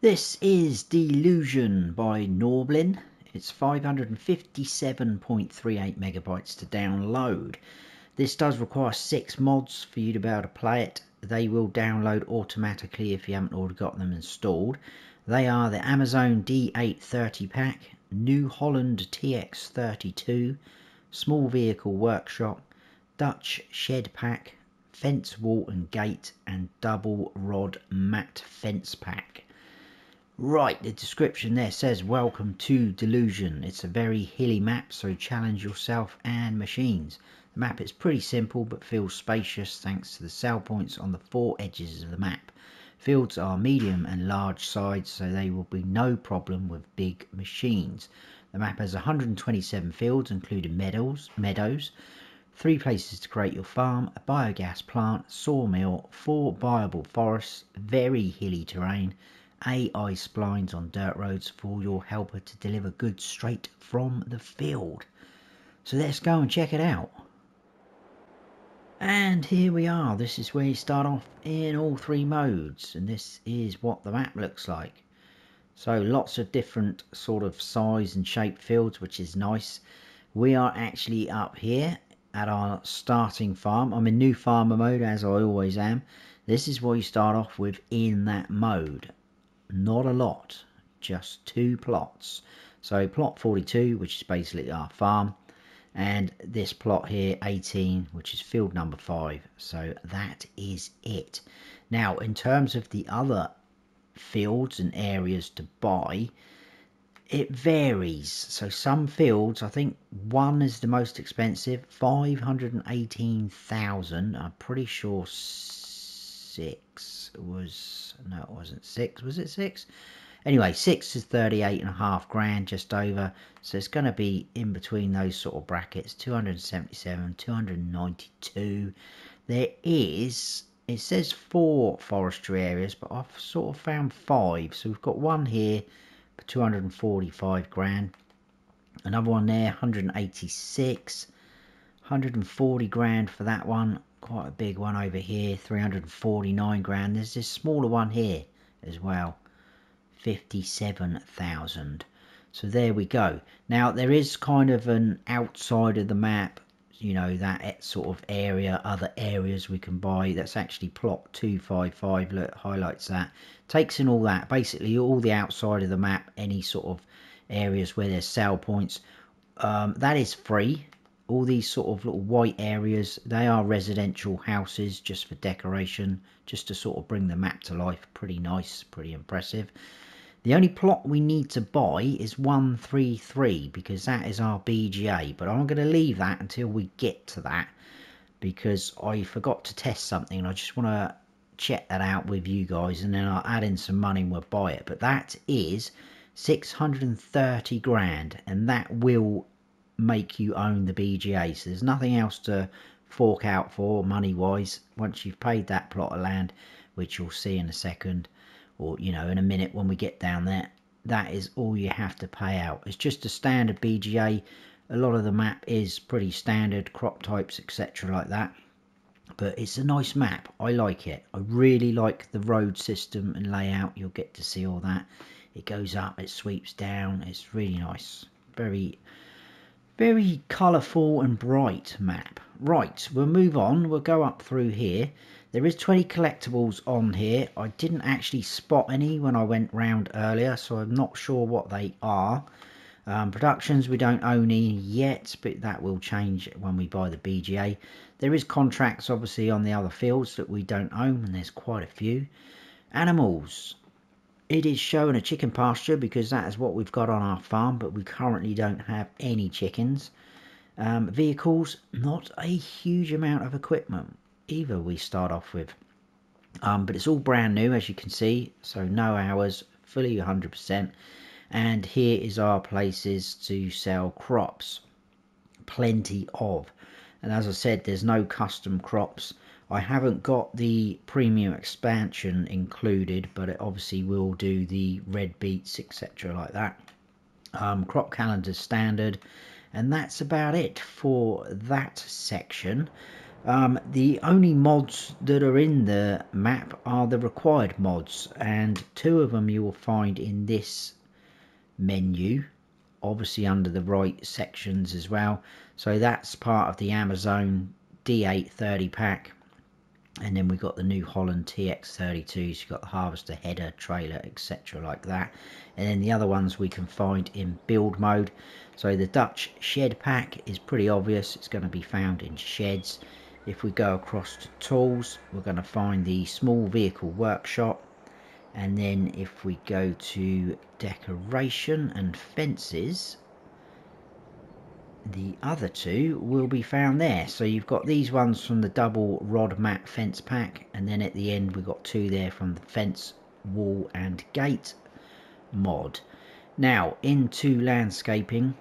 This is Delusion by Norblin. It's 557.38 megabytes to download. This does require 6 mods for you to be able to play it. They will download automatically if you haven't already got them installed. They are the Amazon D830 pack, New Holland TX32, Small Vehicle Workshop, Dutch Shed pack, Fence Wall and Gate, and Double Rod Matte Fence pack. Right, the description there says welcome to Delusion. It's a very hilly map, so challenge yourself and machines. The map is pretty simple but feels spacious thanks to the sell points on the 4 edges of the map. Fields are medium and large sides, so they will be no problem with big machines. The map has 127 fields including meadows, 3 places to create your farm, a biogas plant, sawmill, 4 buyable forests, very hilly terrain, AI splines on dirt roads for your helper to deliver goods straight from the field. So let's go and check it out. And here we are. This is where you start off in all 3 modes, and this is what the map looks like. So lots of different sort of size and shape fields, which is nice. We are actually up here at our starting farm. I'm in new farmer mode, as I always am. This is what you start off with in that mode. Not a lot, just 2 plots. So plot 42, which is basically our farm, and this plot here 18, which is field number 5. So that is it. Now in terms of the other fields and areas to buy, it varies. So some fields, I think one is the most expensive, 518,000. I'm pretty sure 6 was, no it wasn't 6, was it 6? Anyway, 6 is 38.5 grand, just over. So it's going to be in between those sort of brackets. 277, 292. There is, it says 4 forestry areas, but I've sort of found 5. So we've got one here for 245 grand. Another one there, 186. 140 grand for that one. Quite a big one over here, 349 grand. There's this smaller one here as well, 57,000. So there we go. Now there is kind of an outside of the map, you know, that sort of area, other areas we can buy. That's actually plot 255. Look, highlights that, takes in all that, basically all the outside of the map, any sort of areas where there's sell points. That is free. All these sort of little white areas, they are residential houses just for decoration, just to sort of bring the map to life. Pretty nice, pretty impressive. The only plot we need to buy is 133, because that is our BGA, but I'm going to leave that until we get to that, because I forgot to test something and I just want to check that out with you guys, and then I'll add in some money and we'll buy it. But that is 630 grand, and that will make you own the BGA. So there's nothing else to fork out for money wise once you've paid that plot of land, which you'll see in a second, or you know, in a minute when we get down there. That is all you have to pay out. It's just a standard BGA. A lot of the map is pretty standard, crop types, etc. like that, but it's a nice map. I like it. I really like the road system and layout. You'll get to see all that. It goes up, it sweeps down. It's really nice. Very colourful and bright map. Right, we'll move on. We'll go up through here. There is 20 collectibles on here. I didn't actually spot any when I went round earlier, so I'm not sure what they are. Productions we don't own any yet, but that will change when we buy the BGA. There is contracts obviously on the other fields that we don't own, and there's quite a few. Animals. It is showing a chicken pasture because that is what we've got on our farm, but we currently don't have any chickens. Vehicles, not a huge amount of equipment either we start off with. But it's all brand new, as you can see, so no hours, fully 100%. And here is our places to sell crops. Plenty of. And as I said, there's no custom crops. I haven't got the premium expansion included, but it obviously will do the red beets, etc. like that. Crop calendar standard, and that's about it for that section. The only mods that are in the map are the required mods, and 2 of them you will find in this menu, obviously under the right sections as well. So that's part of the Amazon D8 30 pack, and then we've got the new Holland TX32, so you've got the harvester, header, trailer, etc. like that. And then the other ones we can find in build mode. So the Dutch shed pack is pretty obvious, it's going to be found in sheds. If we go across to tools, we're going to find the small vehicle workshop. And then if we go to decoration and fences, the other 2 will be found there. So you've got these ones from the double rod mat fence pack, and then at the end we've got 2 there from the fence, wall and gate mod. Now into landscaping,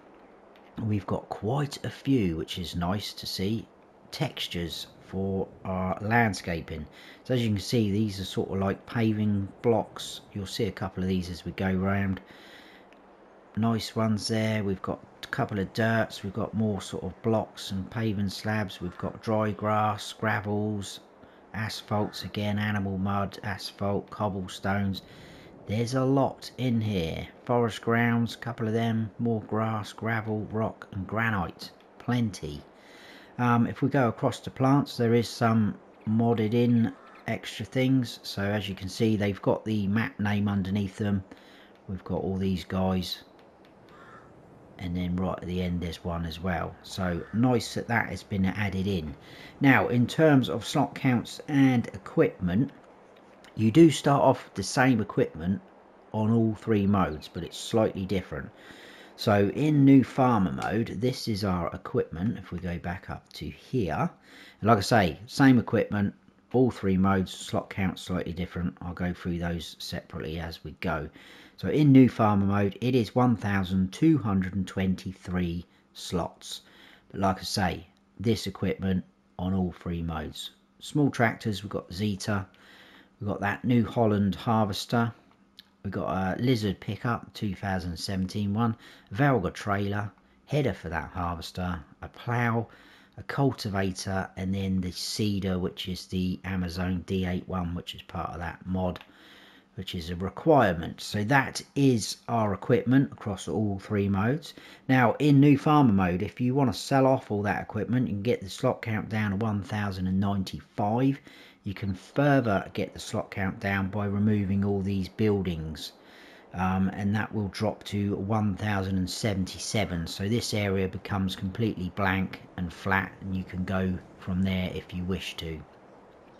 we've got quite a few, which is nice to see, textures for our landscaping. So as you can see, these are sort of like paving blocks. You'll see a couple of these as we go around. Nice ones there. We've got a couple of dirts, we've got more sort of blocks and paving slabs, we've got dry grass, gravels, asphalts again, animal mud, asphalt, cobblestones. There's a lot in here. Forest grounds, a couple of them, more grass, gravel, rock and granite, plenty. If we go across to plants, there is some modded in extra things. So as you can see, they've got the map name underneath them. We've got all these guys, and then right at the end there's one as well. So nice that that has been added in. Now in terms of slot counts and equipment, you do start off with the same equipment on all 3 modes, but it's slightly different. So in new farmer mode, this is our equipment. If we go back up to here, and like I say, same equipment, all 3 modes, slot count slightly different. I'll go through those separately as we go. So in new farmer mode, it is 1,223 slots. But like I say, this equipment on all 3 modes. Small tractors, we've got Zeta, we've got that new Holland harvester, we've got a Lizard pickup, 2017 one, Biogas trailer, header for that harvester, a plough, a cultivator, and then the seeder, which is the Amazon D8 one, which is part of that mod, which is a requirement. So that is our equipment across all 3 modes. Now in new farmer mode, if you want to sell off all that equipment and get the slot count down to 1,095, you can further get the slot count down by removing all these buildings, and that will drop to 1,077. So this area becomes completely blank and flat, and you can go from there if you wish to.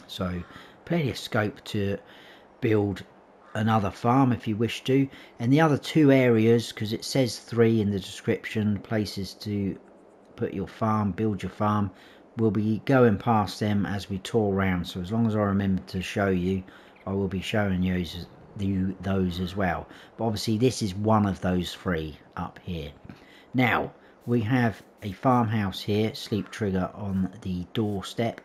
So plenty of scope to build another farm if you wish to. And the other 2 areas, because it says 3 in the description, places to put your farm, build your farm, we'll be going past them as we tour around. So as long as I remember to show you, I will be showing you those as well. But obviously this is one of those 3 up here. Now we have a farmhouse here, sleep trigger on the doorstep.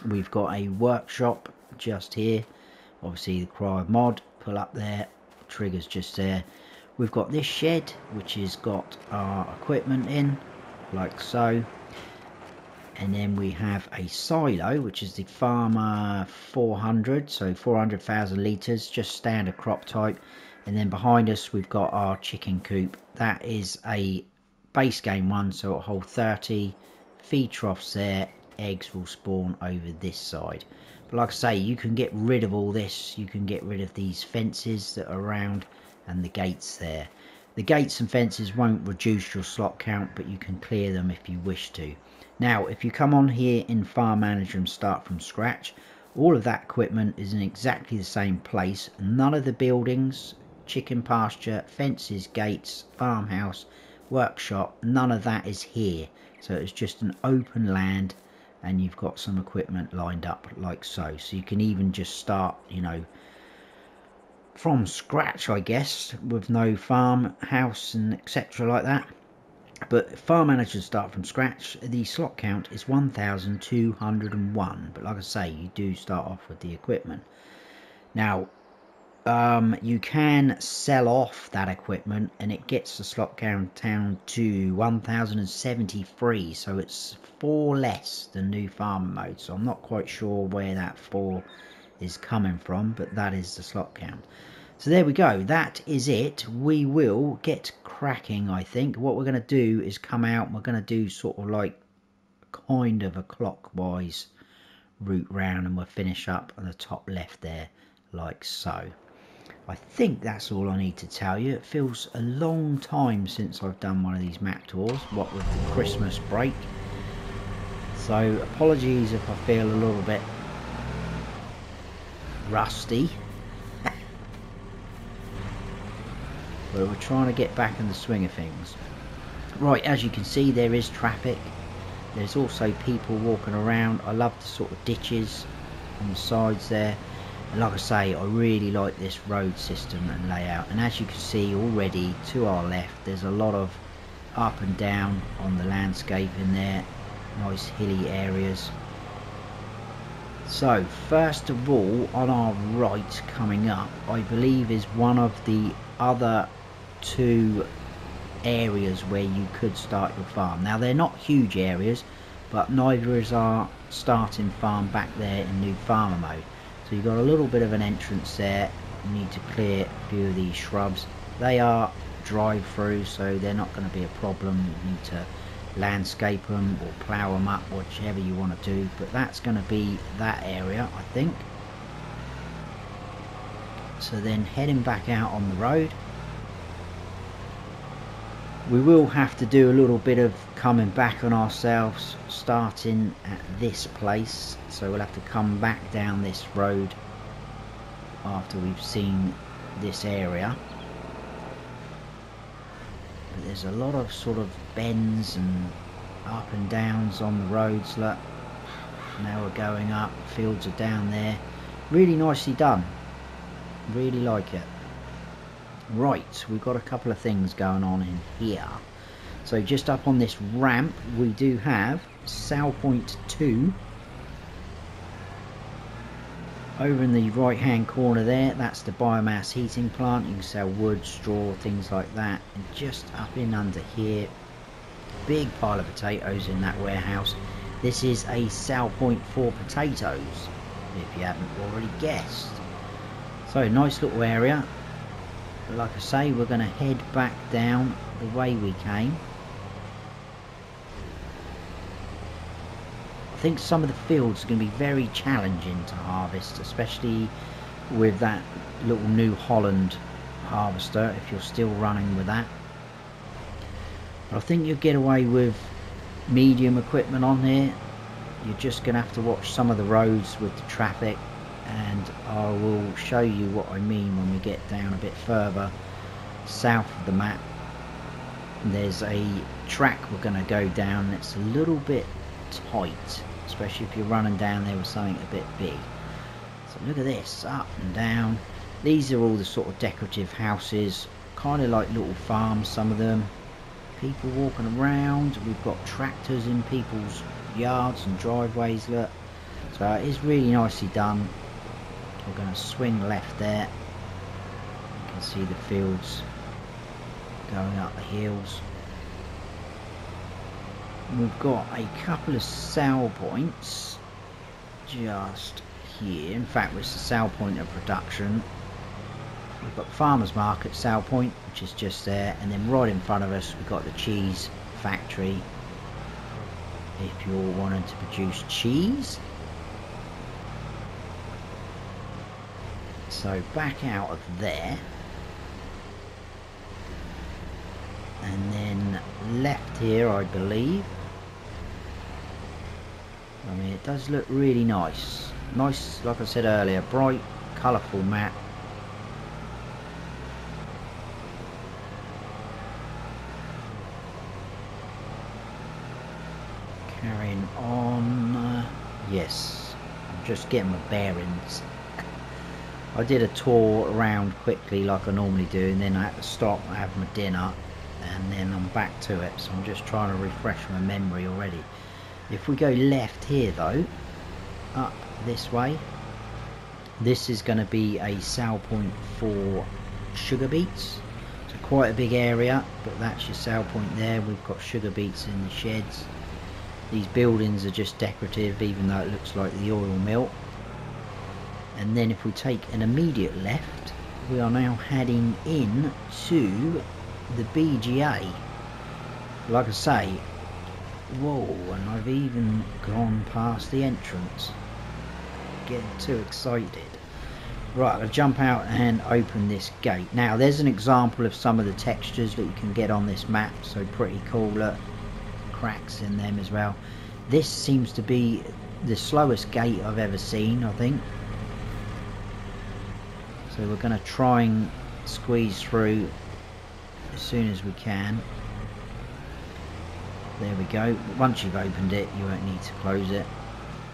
We've got a workshop just here, obviously the Cry mod, pull up there, triggers just there. We've got this shed which has got our equipment in, like so. And then we have a silo, which is the Farmer 400, so 400,000 litres, just standard crop type. And then behind us we've got our chicken coop. That is a base game one, so it'll hold 30 feed troughs there. Eggs will spawn over this side. But like I say, you can get rid of all this. You can get rid of these fences that are around and the gates there. The gates and fences won't reduce your slot count, but you can clear them if you wish to. Now if you come on here in Farm Manager and start from scratch, all of that equipment is in exactly the same place. None of the buildings, chicken pasture, fences, gates, farmhouse, workshop, none of that is here. So it's just an open land, and you've got some equipment lined up like so. So you can even just start, you know, from scratch, I guess, with no farmhouse and etc. like that. But Farm Manager start from scratch, the slot count is 1,201. But like I say, you do start off with the equipment. Now, you can sell off that equipment and it gets the slot count down to 1073, so it's 4 less than new farmer mode. So I'm not quite sure where that 4 is coming from, but that is the slot count. So there we go, that is it. We will get cracking. I think what we're going to do is come out, we're going to do sort of like kind of a clockwise route round, and we'll finish up on the top left there like so. I think that's all I need to tell you. It feels a long time since I've done one of these map tours, what with the Christmas break. So apologies if I feel a little bit rusty. But we're trying to get back in the swing of things. Right, as you can see, there is traffic. There's also people walking around. I love the sort of ditches on the sides there. And like I say, I really like this road system and layout. And as you can see already to our left, there's a lot of up and down on the landscape in there. Nice hilly areas. So first of all, on our right coming up, I believe is one of the other 2 areas where you could start your farm. Now they're not huge areas, but neither is our starting farm back there in new farmer mode. So you've got a little bit of an entrance there. You need to clear a few of these shrubs. They are drive through, so they're not going to be a problem. You need to landscape them or plough them up, whichever you want to do, but that's going to be that area, I think. So then heading back out on the road, we will have to do a little bit of coming back on ourselves, starting at this place. So we'll have to come back down this road after we've seen this area. But there's a lot of sort of bends and up and downs on the roads. Look, now we're going up, fields are down there. Really nicely done, really like it. Right, we've got a couple of things going on in here. So just up on this ramp we do have sell point 2. Over in the right hand corner there, that's the biomass heating plant. You can sell wood, straw, things like that. And just up in under here, big pile of potatoes in that warehouse. This is a sell point for potatoes, if you haven't already guessed. So nice little area. Like I say, we're going to head back down the way we came. I think some of the fields are going to be very challenging to harvest, especially with that little new Holland harvester, if you're still running with that. But I think you'll get away with medium equipment on here. You're just going to have to watch some of the roads with the traffic, and I will show you what I mean when we get down a bit further south of the map. There's a track we're going to go down that's a little bit tight, especially if you're running down there with something a bit big. So look at this, up and down. These are all the sort of decorative houses, kind of like little farms, some of them. People walking around. We've got tractors in people's yards and driveways, look. So it is really nicely done. We're going to swing left there. You can see the fields going up the hills. We've got a couple of sell points just here. In fact, it's the sell point of production. We've got farmers market sell point, which is just there, and then right in front of us we've got the cheese factory if you're wanting to produce cheese. So back out of there, and then left here, I believe. I mean, it does look really nice. Nice, like I said earlier, bright, colourful map. Carrying on. Yes, I'm just getting my bearings. I did a tour around quickly like I normally do, and then I had to stop and have my dinner, and then I'm back to it. So I'm just trying to refresh my memory already. If we go left here though, up this way, This is going to be a sale point for sugar beets. So quite a big area, but that's your sale point there. We've got sugar beets in the sheds. These buildings are just decorative, even though it looks like the oil mill. And then if we take an immediate left, we are now heading in to the BGA. Like I say, whoa, and I've even gone past the entrance. Getting too excited. Right, I'll jump out and open this gate. Now there's an example of some of the textures that you can get on this map, so pretty cool. Look, cracks in them as well. This seems to be the slowest gate I've ever seen, I think. So we're going to try and squeeze through as soon as we can. There we go. Once you've opened it, you won't need to close it.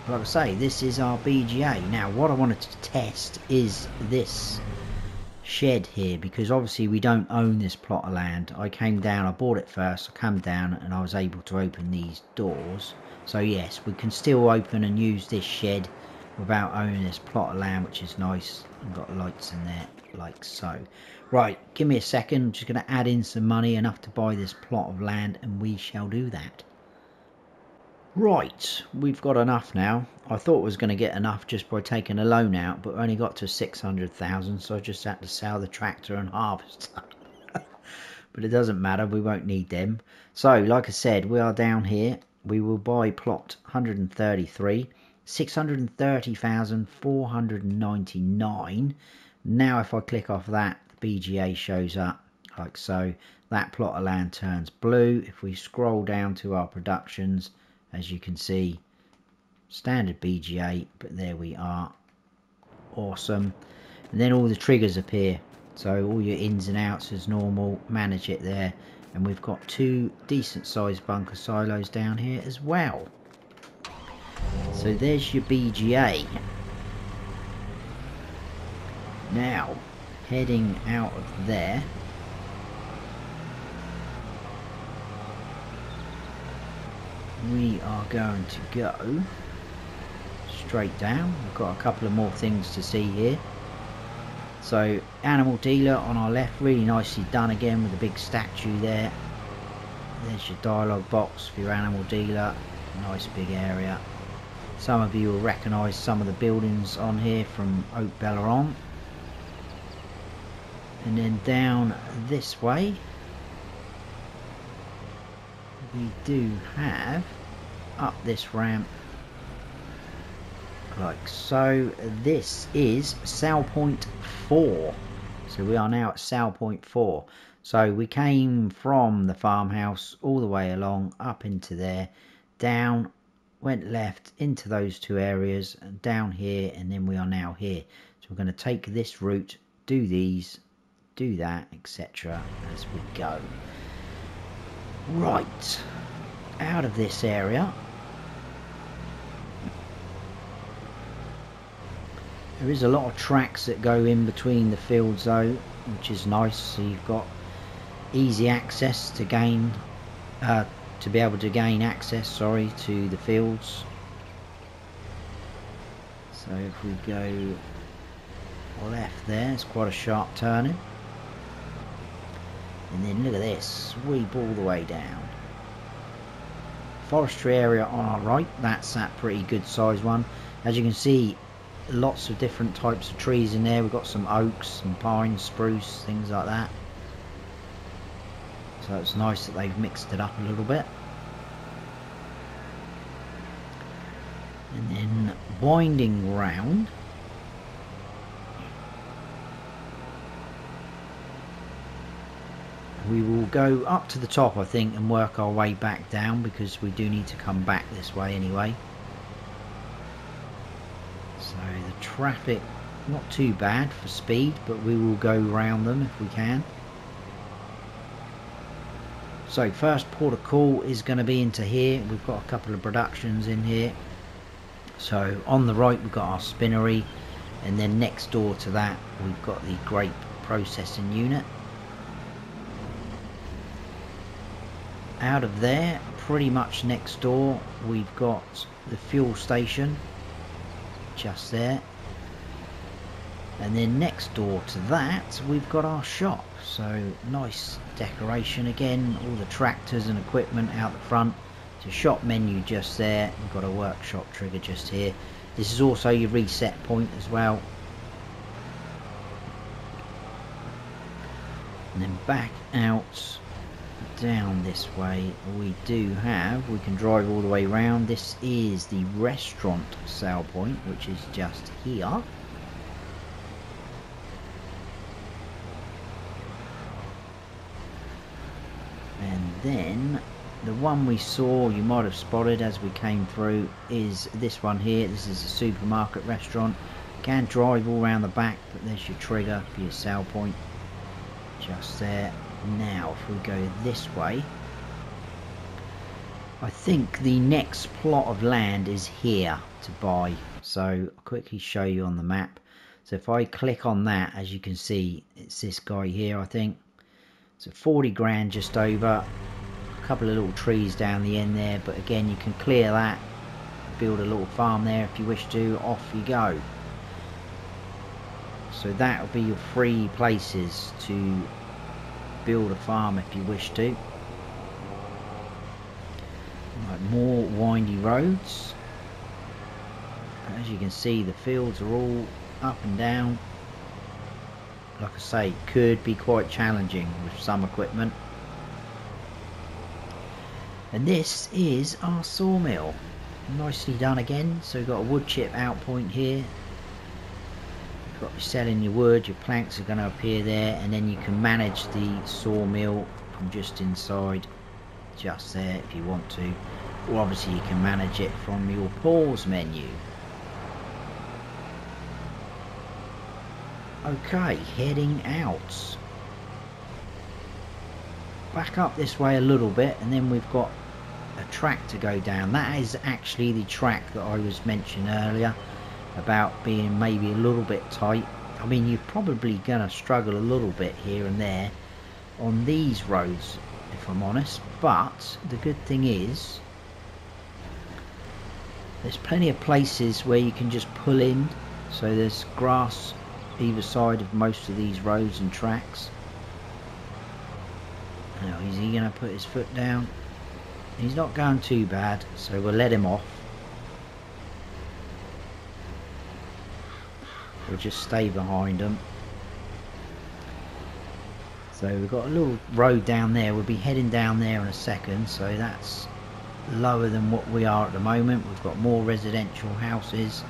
Like I say, this is our BGA. Now what I wanted to test is this shed here, because obviously we don't own this plot of land. I came down, I bought it first, I came down and I was able to open these doors. So yes, we can still open and use this shed without owning this plot of land, which is nice. I've got lights in there like so. Right, give me a second. I'm just going to add in some money, enough to buy this plot of land, and we shall do that. Right, we've got enough now. I thought I was going to get enough just by taking a loan out, but only got to 600,000, so I just had to sell the tractor and harvest. But it doesn't matter, we won't need them. So, like I said, we are down here. We will buy plot 133, 630,499. Now if I click off that, the BGA shows up like so. That plot of land turns blue. If we scroll down to our productions, as you can see, standard BGA, but there we are. Awesome. And then all the triggers appear, so all your ins and outs as normal. Manage it there, and we've got 2 decent sized bunker silos down here as well. So there's your BGA. Now heading out of there, we are going to go straight down. We've got a couple of more things to see here. So animal dealer on our left, really nicely done again with a big statue there. There's your dialogue box for your animal dealer. Nice big area. Some of you will recognise some of the buildings on here from Oak Belleron. And then down this way we do have up this ramp like so. This is sale point 4, so we are now at sale point 4. So we came from the farmhouse all the way along up into there, down, went left into those 2 areas and down here, and then we are now here. So we're going to take this route, do these, do that, etc. as we go. Right, out of this area. There is a lot of tracks that go in between the fields though, which is nice. So you've got easy access to gain, to be able to gain access, to the fields. So if we go left there, it's quite a sharp turning. And then look at this, sweep all the way down. Forestry area on our right, that's that pretty good size one. As you can see, lots of different types of trees in there. We've got some oaks, some pines, spruce, things like that. So it's nice that they've mixed it up a little bit. And then winding round, we will go up to the top, I think, and work our way back down, because we do need to come back this way anyway. So the traffic, not too bad for speed, but we will go round them if we can. So first port of call is going to be into here. We've got a couple of productions in here. So on the right we've got our spinnery, and then next door to that we've got the grape processing unit. Out of there, pretty much next door, we've got the fuel station just there. And then next door to that we've got our shop, so nice decoration again, all the tractors and equipment out the front. It's a shop menu just there, we've got a workshop trigger just here. This is also your reset point as well. And then back out down this way we can drive all the way around. This is the restaurant sale point, which is just here. And then the one we saw, you might have spotted as we came through, is this one here. This is a supermarket restaurant. You can drive all around the back, but there's your trigger for your sale point just there. Now if we go this way, I think the next plot of land is here to buy, so I'll quickly show you on the map. So if I click on that, as you can see, it's this guy here. I think it's 40 grand just over. A couple of little trees down the end there, but again you can clear that, build a little farm there if you wish to. Off you go. So that will be your free places to build a farm if you wish to. Right, more windy roads. As you can see, the fields are all up and down. Like I say, could be quite challenging with some equipment. And this is our sawmill, nicely done again. So we've got a wood chip out point here. You've got your selling your wood, your planks are going to appear there, and then you can manage the sawmill from just inside, just there if you want to. Or obviously you can manage it from your pause menu. Okay, heading out. Back up this way a little bit, and then we've got a track to go down. That is actually the track that I was mentioning earlier about being maybe a little bit tight. I mean, you're probably gonna struggle a little bit here and there on these roads, if I'm honest, but the good thing is there's plenty of places where you can just pull in. So there's grass either side of most of these roads and tracks. Now, is he going to put his foot down? He's not going too bad, so we'll let him off. We'll just stay behind him. So we've got a little road down there. We'll be heading down there in a second, so that's lower than what we are at the moment. We've got more residential houses.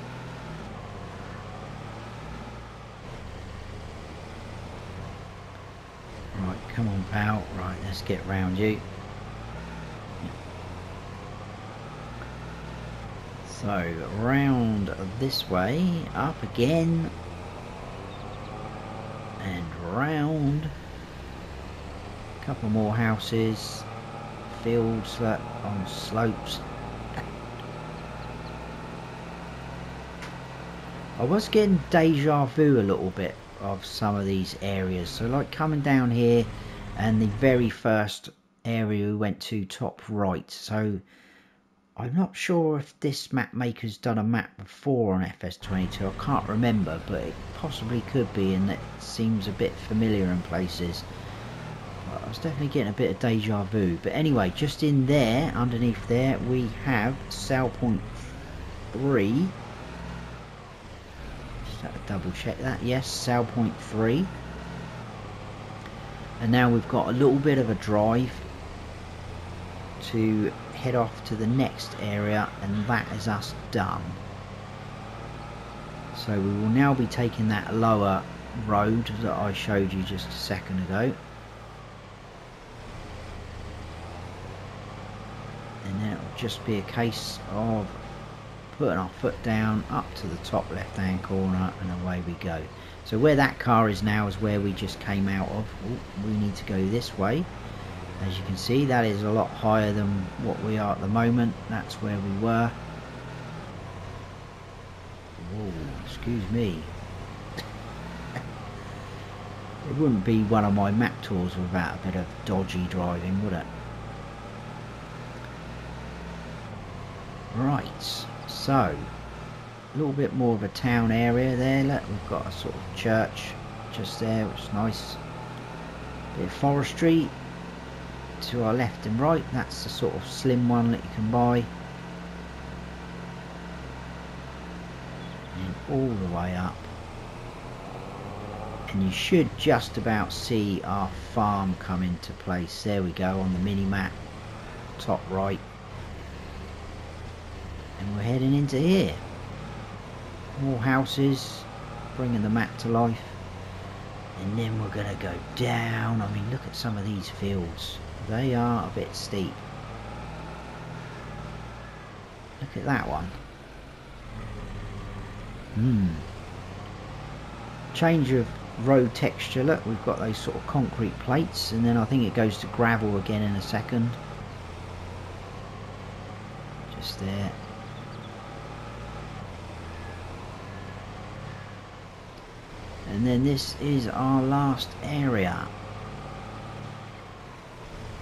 Right, come on pal. Right, let's get round you. So round this way, up again, and round. A couple more houses, fields that on slopes. I was getting deja vu a little bit of some of these areas. So like coming down here, and the very first area we went to, top right. So I'm not sure if this map maker's done a map before on FS22. I can't remember, but it possibly could be, and it seems a bit familiar in places. I was definitely getting a bit of deja vu. But anyway, just in there, underneath there, we have sale point 3. Just have to double check that. Yes, sale point 3. And now we've got a little bit of a drive to head off to the next area, and that is us done. So we will now be taking that lower road that I showed you just a second ago, and then it will just be a case of putting our foot down up to the top left hand corner, and away we go. So where that car is now is where we just came out of. Ooh, we need to go this way. As you can see, that is a lot higher than what we are at the moment. That's where we were. Whoa, excuse me. It wouldn't be one of my map tours without a bit of dodgy driving, would it? Right, so a little bit more of a town area there. Look, we've got a sort of church just there, which is nice. Bit of forestry to our left and right. That's the sort of slim one that you can buy. And all the way up. And you should just about see our farm come into place. There we go on the mini map, top right. And we're heading into here. More houses, bringing the map to life. And then we're going to go down. I mean, look at some of these fields. They are a bit steep. Look at that one. Change of road texture. Look, we've got those sort of concrete plates, and then I think it goes to gravel again in a second. Just there. And then this is our last area.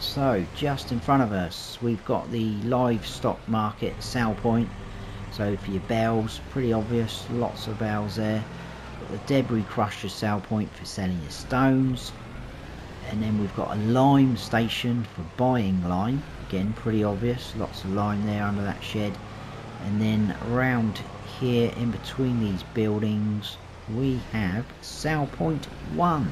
So just in front of us we've got the livestock market sell point. So for your bales, pretty obvious, lots of bales there. The debris crusher sell point for selling your stones, and then we've got a lime station for buying lime, again pretty obvious, lots of lime there under that shed. And then around here in between these buildings we have sell point 1,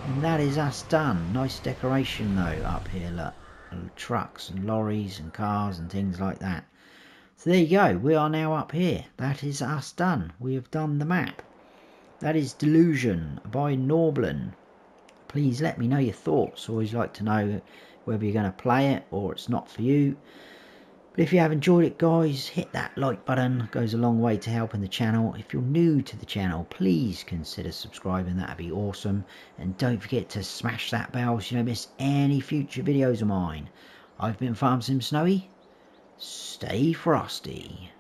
and that is us done. Nice decoration though up here, look, and trucks and lorries and cars and things like that. So there you go, we are now up here. That is us done. We have done the map. That is Delusion by Norblin. Please let me know your thoughts. Always like to know whether you're going to play it or it's not for you. But if you have enjoyed it, guys, hit that like button. It goes a long way to helping the channel. If you're new to the channel, please consider subscribing. That'd be awesome. And don't forget to smash that bell so you don't miss any future videos of mine. I've been Farm Sim Snowy. Stay frosty.